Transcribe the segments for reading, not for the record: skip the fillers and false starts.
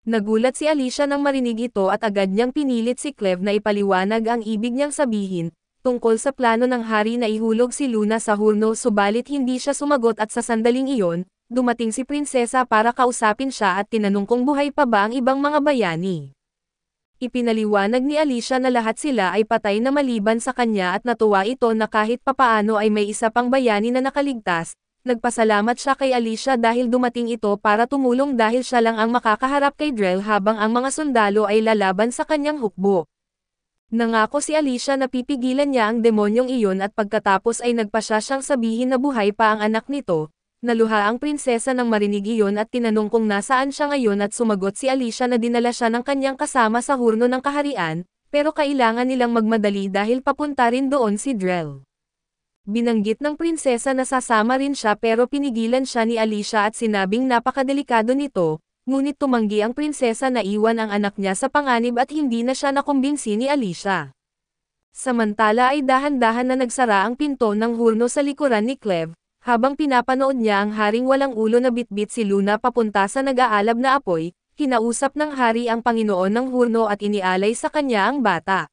Nagulat si Alicia nang marinig ito at agad niyang pinilit si Cleve na ipaliwanag ang ibig niyang sabihin, tungkol sa plano ng hari na ihulog si Luna sa hurno, subalit hindi siya sumagot at sa sandaling iyon, dumating si Prinsesa para kausapin siya at tinanong kung buhay pa ba ang ibang mga bayani. Ipinaliwanag ni Alicia na lahat sila ay patay na maliban sa kanya at natuwa ito na kahit papaano ay may isa pang bayani na nakaligtas. Nagpasalamat siya kay Alicia dahil dumating ito para tumulong dahil siya lang ang makakaharap kay Drell habang ang mga sundalo ay lalaban sa kanyang hukbo. Nangako si Alicia na pipigilan niya ang demonyong iyon at pagkatapos ay nagpasya siyang sabihin na buhay pa ang anak nito. Naluha ang prinsesa nang marinig iyon at tinanong kung nasaan siya ngayon at sumagot si Alicia na dinala siya ng kanyang kasama sa hurno ng kaharian, pero kailangan nilang magmadali dahil papunta rin doon si Drell. Binanggit ng prinsesa na sasama rin siya pero pinigilan siya ni Alicia at sinabing napakadelikado nito, ngunit tumanggi ang prinsesa na iwan ang anak niya sa panganib at hindi na siya nakumbinsi ni Alicia. Samantala ay dahan-dahan na nagsara ang pinto ng hurno sa likuran ni Cleve. Habang pinapanood niya ang haring walang ulo na bitbit si Luna papunta sa nag-aalab na apoy, kinausap ng hari ang Panginoon ng hurno at inialay sa kanya ang bata.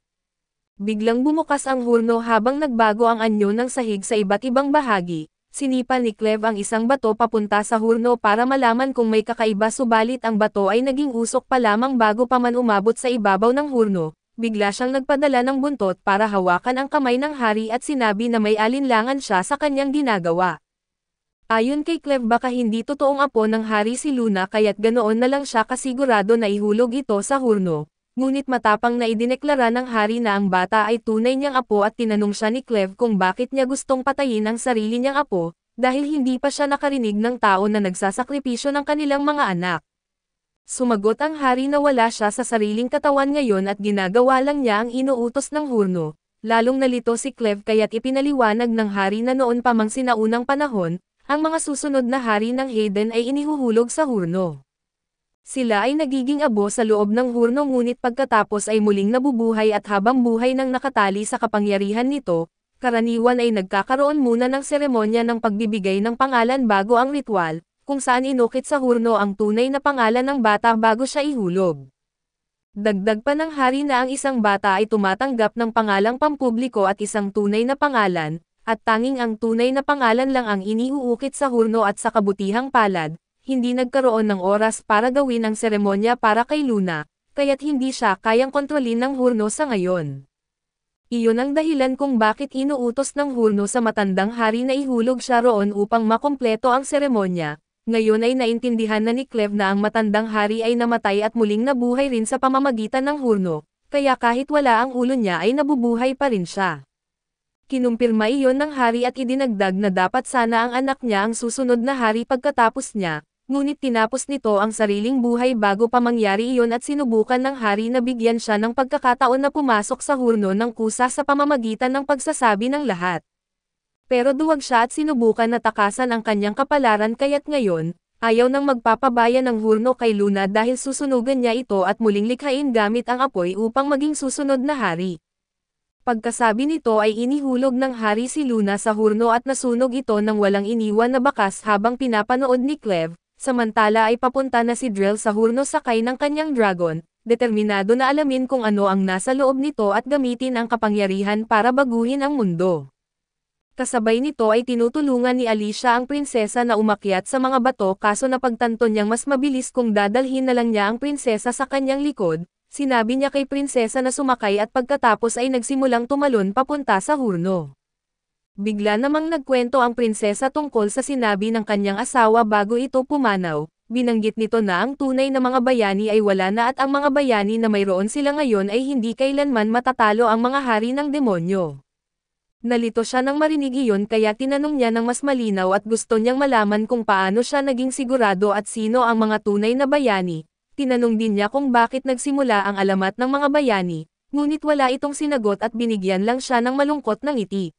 Biglang bumukas ang hurno habang nagbago ang anyo ng sahig sa iba't ibang bahagi. Sinipa ni Cleve ang isang bato papunta sa hurno para malaman kung may kakaiba, subalit ang bato ay naging usok pa lamang bago pa man umabot sa ibabaw ng hurno. Bigla siyang nagpadala ng buntot para hawakan ang kamay ng hari at sinabi na may alinlangan siya sa kanyang ginagawa. Ayon kay Cleve, baka hindi totoong apo ng hari si Luna kaya't ganoon na lang siya kasigurado na ihulog ito sa hurno. Ngunit matapang na idineklara ng hari na ang bata ay tunay niyang apo at tinanong siya ni Cleve kung bakit niya gustong patayin ang sarili niyang apo, dahil hindi pa siya nakarinig ng tao na nagsasakripisyo ng kanilang mga anak. Sumagot ang hari na wala siya sa sariling katawan ngayon at ginagawa lang niya ang inuutos ng hurno. Lalong nalito si Cleve kaya't ipinaliwanag ng hari na noon pa mang sinaunang panahon, ang mga susunod na hari ng Hayden ay inihuhulog sa hurno. Sila ay nagiging abo sa loob ng hurno ngunit pagkatapos ay muling nabubuhay at habang buhay nang nakatali sa kapangyarihan nito, karaniwan ay nagkakaroon muna ng seremonya ng pagbibigay ng pangalan bago ang ritual, kung saan inukit sa hurno ang tunay na pangalan ng bata bago siya ihulog. Dagdag pa ng hari na ang isang bata ay tumatanggap ng pangalang pampubliko at isang tunay na pangalan, at tanging ang tunay na pangalan lang ang iniuukit sa hurno at sa kabutihang palad, hindi nagkaroon ng oras para gawin ang seremonya para kay Luna, kaya't hindi siya kayang kontrolin ng hurno sa ngayon. Iyon ang dahilan kung bakit inuutos ng hurno sa matandang hari na ihulog siya roon upang makumpleto ang seremonya. Ngayon ay naintindihan na ni Cleve na ang matandang hari ay namatay at muling nabuhay rin sa pamamagitan ng hurno, kaya kahit wala ang ulo niya ay nabubuhay pa rin siya. Kinumpirma iyon ng hari at idinagdag na dapat sana ang anak niya ang susunod na hari pagkatapos niya, ngunit tinapos nito ang sariling buhay bago pa mangyari iyon at sinubukan ng hari na bigyan siya ng pagkakataon na pumasok sa hurno ng kusa sa pamamagitan ng pagsasabi ng lahat. Pero duwag siya at sinubukan na takasan ang kanyang kapalaran kaya't ngayon, ayaw nang magpapabaya ng hurno kay Luna dahil susunugan niya ito at muling likhain gamit ang apoy upang maging susunod na hari. Pagkasabi nito ay inihulog ng hari si Luna sa hurno at nasunog ito nang walang iniwan na bakas habang pinapanood ni Cleve, samantala ay papunta na si Drell sa hurno sakay ng kanyang dragon, determinado na alamin kung ano ang nasa loob nito at gamitin ang kapangyarihan para baguhin ang mundo. Kasabay nito ay tinutulungan ni Alicia ang prinsesa na umakyat sa mga bato kaso napagtanto niyang mas mabilis kung dadalhin na lang niya ang prinsesa sa kanyang likod, sinabi niya kay prinsesa na sumakay at pagkatapos ay nagsimulang tumalon papunta sa hurno. Bigla namang nagkwento ang prinsesa tungkol sa sinabi ng kanyang asawa bago ito pumanaw, binanggit nito na ang tunay na mga bayani ay wala na at ang mga bayani na mayroon sila ngayon ay hindi kailanman matatalo ang mga hari ng demonyo. Nalito siya nang marinig iyon kaya tinanong niya ng mas malinaw at gusto niyang malaman kung paano siya naging sigurado at sino ang mga tunay na bayani. Tinanong din niya kung bakit nagsimula ang alamat ng mga bayani, ngunit wala itong sinagot at binigyan lang siya ng malungkot na ngiti.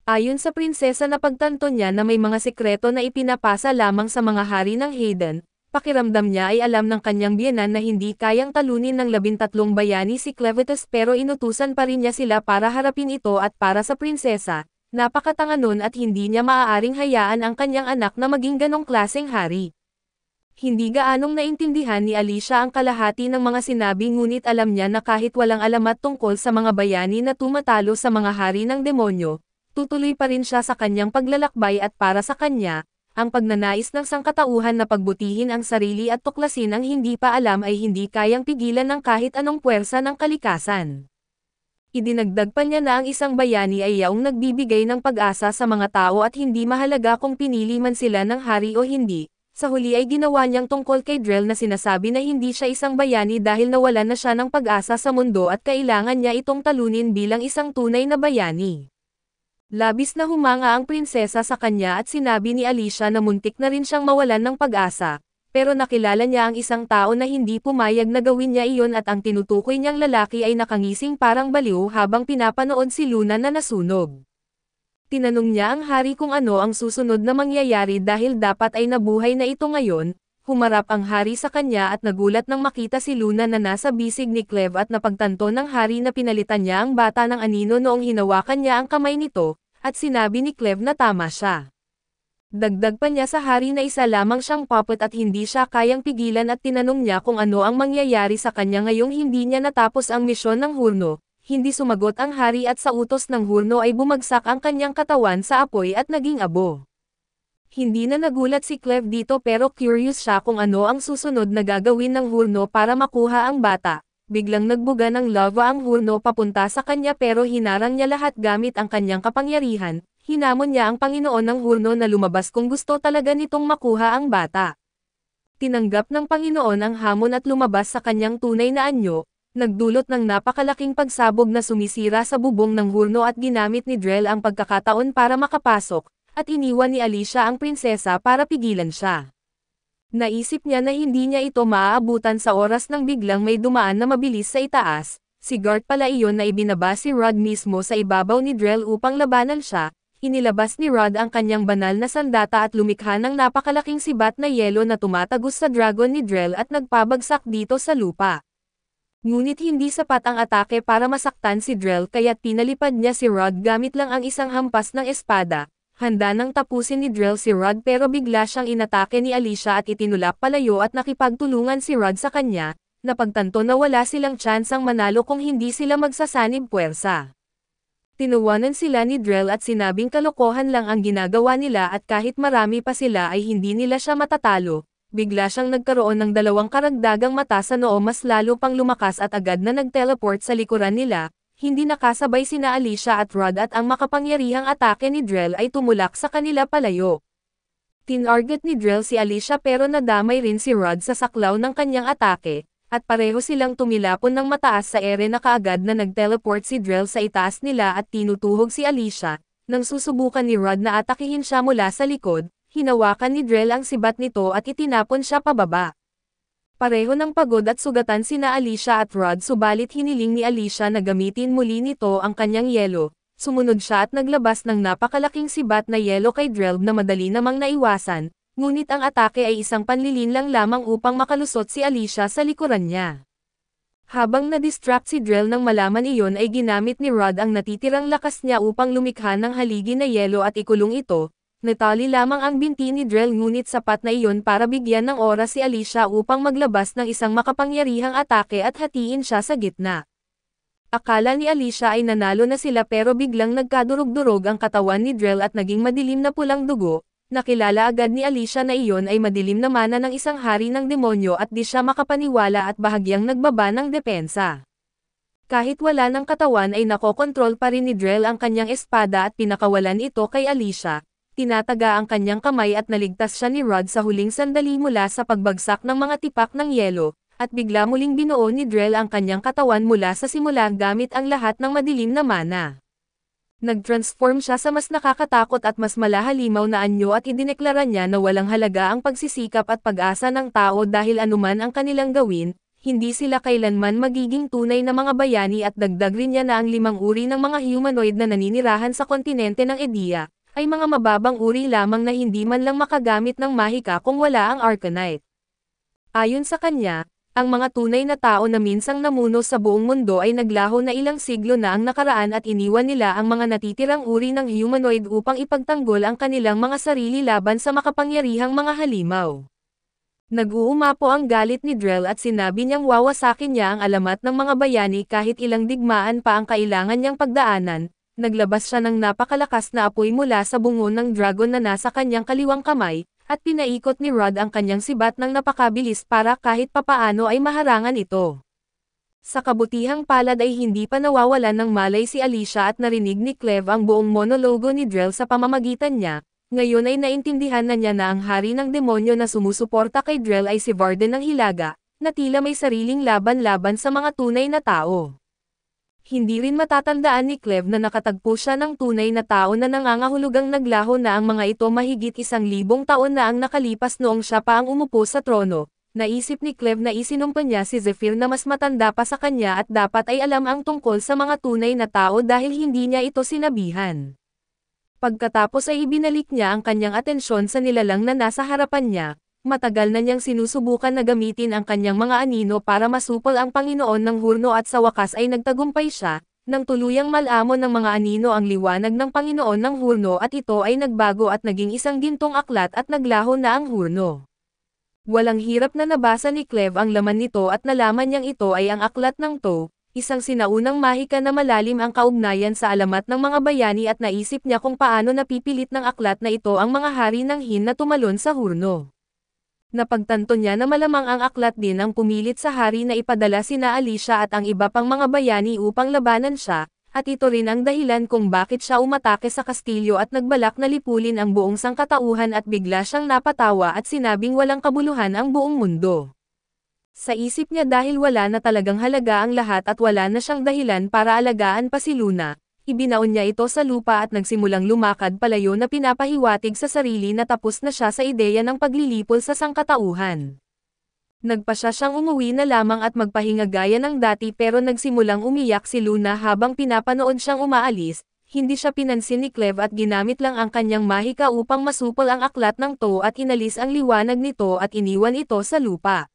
Ayon sa prinsesa napagtanto niya na may mga sekreto na ipinapasa lamang sa mga hari ng Hayden. Pakiramdam niya ay alam ng kanyang biyenan na hindi kayang talunin ng 13 bayani si Clevitas pero inutusan pa rin niya sila para harapin ito at para sa prinsesa, napakatanga nun at hindi niya maaaring hayaan ang kanyang anak na maging ganong klaseng hari. Hindi gaanong naintindihan ni Alicia ang kalahati ng mga sinabi ngunit alam niya na kahit walang alamat tungkol sa mga bayani na tumatalo sa mga hari ng demonyo, tutuloy pa rin siya sa kanyang paglalakbay at para sa kanya, ang pagnanais ng sangkatauhan na pagbutihin ang sarili at tuklasin ang hindi pa alam ay hindi kayang pigilan ng kahit anong puwersa ng kalikasan. Idinagdag pa niya na ang isang bayani ay yaong nagbibigay ng pag-asa sa mga tao at hindi mahalaga kung pinili man sila ng hari o hindi. Sa huli ay ginawa niyang tungkol kay Drell na sinasabi na hindi siya isang bayani dahil nawalan na siya ng pag-asa sa mundo at kailangan niya itong talunin bilang isang tunay na bayani. Labis na humanga ang prinsesa sa kanya at sinabi ni Alicia na muntik na rin siyang mawalan ng pag-asa, pero nakilala niya ang isang tao na hindi pumayag na gawin niya iyon at ang tinutukoy niyang lalaki ay nakangising parang baliw habang pinapanood si Luna na nasunog. Tinanong niya ang hari kung ano ang susunod na mangyayari dahil dapat ay nabuhay na ito ngayon. Humarap ang hari sa kanya at nagulat nang makita si Luna na nasa bisig ni Cleve at napagtanto ng hari na pinalitan niya ang bata ng anino noong hinawakan niya ang kamay nito, at sinabi ni Cleve na tama siya. Dagdag pa niya sa hari na isa lamang siyang puppet at hindi siya kayang pigilan at tinanong niya kung ano ang mangyayari sa kanya ngayong hindi niya natapos ang misyon ng Hurno. Hindi sumagot ang hari at sa utos ng Hurno ay bumagsak ang kanyang katawan sa apoy at naging abo. Hindi na nagulat si Cleve dito pero curious siya kung ano ang susunod na gagawin ng Hurno para makuha ang bata. Biglang nagbuga ng lava ang Hurno papunta sa kanya pero hinarang niya lahat gamit ang kanyang kapangyarihan. Hinamon niya ang Panginoon ng Hurno na lumabas kung gusto talaga nitong makuha ang bata. Tinanggap ng Panginoon ang hamon at lumabas sa kanyang tunay na anyo. Nagdulot ng napakalaking pagsabog na sumisira sa bubong ng Hurno at ginamit ni Drell ang pagkakataon para makapasok, at iniwan ni Alicia ang prinsesa para pigilan siya. Naisip niya na hindi niya ito maaabutan sa oras nang biglang may dumaan na mabilis sa itaas, si Garth pala iyon na ibinaba si Rod mismo sa ibabaw ni Drell upang labanan siya. Inilabas ni Rod ang kanyang banal na sandata at lumikha ng napakalaking sibat na yelo na tumatagos sa dragon ni Drell at nagpabagsak dito sa lupa. Ngunit hindi sapat ang atake para masaktan si Drell kaya't pinalipad niya si Rod gamit lang ang isang hampas ng espada. Handa nang tapusin ni Drell si Rod pero bigla siyang inatake ni Alicia at itinulak palayo at nakipagtulungan si Rod sa kanya, napagtanto na wala silang tsansang manalo kung hindi sila magsasanib puwersa. Tinuwanan sila ni Drell at sinabing kalokohan lang ang ginagawa nila at kahit marami pa sila ay hindi nila siya matatalo. Bigla siyang nagkaroon ng dalawang karagdagang mata sa noo mas lalo pang lumakas at agad na nag-teleport sa likuran nila, hindi nakasabay sina Alicia at Rod at ang makapangyarihang atake ni Drell ay tumulak sa kanila palayo. Tinarget ni Drell si Alicia pero nadamay rin si Rod sa saklaw ng kanyang atake, at pareho silang tumilapon ng mataas sa ere na kaagad na nag-teleport si Drell sa itaas nila at tinutuhog si Alicia, nang susubukan ni Rod na atakihin siya mula sa likod. Hinawakan ni Drell ang sibat nito at itinapon siya pababa. Pareho ng pagod at sugatan sina Alicia at Rod subalit hiniling ni Alicia na gamitin muli nito ang kanyang yelo. Sumunod siya at naglabas ng napakalaking sibat na yelo kay Drell na madali namang naiwasan, ngunit ang atake ay isang panlilinlang lamang upang makalusot si Alicia sa likuran niya. Habang na-distract si Drell nang malaman iyon ay ginamit ni Rod ang natitirang lakas niya upang lumikha ng haligi na yelo at ikulong ito. Natali lamang ang binti ni Drell ngunit sapat na iyon para bigyan ng oras si Alicia upang maglabas ng isang makapangyarihang atake at hatiin siya sa gitna. Akala ni Alicia ay nanalo na sila pero biglang nagkadurog-durog ang katawan ni Drell at naging madilim na pulang dugo. Nakilala agad ni Alicia na iyon ay madilim na mana ng isang hari ng demonyo at di siya makapaniwala at bahagyang nagbaba ng depensa. Kahit wala ng katawan ay nakokontrol pa rin ni Drell ang kanyang espada at pinakawalan ito kay Alicia. Tinataga ang kanyang kamay at naligtas siya ni Rod sa huling sandali mula sa pagbagsak ng mga tipak ng yelo, at bigla muling binuo ni Drell ang kanyang katawan mula sa simula gamit ang lahat ng madilim na mana. Nag-transform siya sa mas nakakatakot at mas malahalimaw na anyo at idineklara niya na walang halaga ang pagsisikap at pag-asa ng tao dahil anuman ang kanilang gawin, hindi sila kailanman magiging tunay na mga bayani at dagdag rin niya na ang 5 uri ng mga humanoid na naninirahan sa kontinente ng Edea ay mga mababang uri lamang na hindi man lang makagamit ng mahika kung wala ang Arcanite. Ayon sa kanya, ang mga tunay na tao na minsang namuno sa buong mundo ay naglaho na ilang siglo na ang nakaraan at iniwan nila ang mga natitirang uri ng humanoid upang ipagtanggol ang kanilang mga sarili laban sa makapangyarihang mga halimaw. Nag-uumapo ang galit ni Drell at sinabi niyang wawasakin niya ang alamat ng mga bayani kahit ilang digmaan pa ang kailangan niyang pagdaanan. Naglabas siya ng napakalakas na apoy mula sa bungo ng dragon na nasa kanyang kaliwang kamay, at pinaikot ni Rod ang kanyang sibat ng napakabilis para kahit papaano ay maharangan ito. Sa kabutihang palad ay hindi pa nawawalan ng malay si Alicia at narinig ni Cleve ang buong monologo ni Drell sa pamamagitan niya. Ngayon ay naintindihan na niya na ang hari ng demonyo na sumusuporta kay Drell ay si Varden ng Hilaga, na tila may sariling laban-laban sa mga tunay na tao. Hindi rin matatandaan ni Cleve na nakatagpo siya ng tunay na tao na nangangahulugang naglaho na ang mga ito mahigit 1,000 taon na ang nakalipas noong siya pa ang umupo sa trono. Naisip ni Cleve na isinumpa niya si Zephyr na mas matanda pa sa kanya at dapat ay alam ang tungkol sa mga tunay na tao dahil hindi niya ito sinabihan. Pagkatapos ay ibinalik niya ang kanyang atensyon sa nilalang na nasa harapan niya. Matagal na niyang sinusubukan na gamitin ang kanyang mga anino para masupol ang Panginoon ng Hurno at sa wakas ay nagtagumpay siya, nang tuluyang malamon ng mga anino ang liwanag ng Panginoon ng Hurno at ito ay nagbago at naging isang gintong aklat at naglaho na ang Hurno. Walang hirap na nabasa ni Cleve ang laman nito at nalaman niyang ito ay ang aklat ng To. Isang sinaunang mahika na malalim ang kaugnayan sa alamat ng mga bayani at naisip niya kung paano napipilit ng aklat na ito ang mga hari ng Hin na tumalon sa Hurno. Napagtanto niya na malamang ang aklat din ang pumilit sa hari na ipadala sina Alicia at ang iba pang mga bayani upang labanan siya, at ito rin ang dahilan kung bakit siya umatake sa kastilyo at nagbalak na lipulin ang buong sangkatauhan at bigla siyang napatawa at sinabing walang kabuluhan ang buong mundo. Sa isip niya dahil wala na talagang halaga ang lahat at wala na siyang dahilan para alagaan pa si Luna, ibinaon niya ito sa lupa at nagsimulang lumakad palayo na pinapahiwatig sa sarili na tapos na siya sa ideya ng paglilipol sa sangkatauhan. Nagpasya siyang umuwi na lamang at magpahinga gaya ng dati pero nagsimulang umiyak si Luna habang pinapanood siyang umaalis. Hindi siya pinansin ni Cleve at ginamit lang ang kanyang mahika upang masupol ang aklat ng To at inalis ang liwanag nito at iniwan ito sa lupa.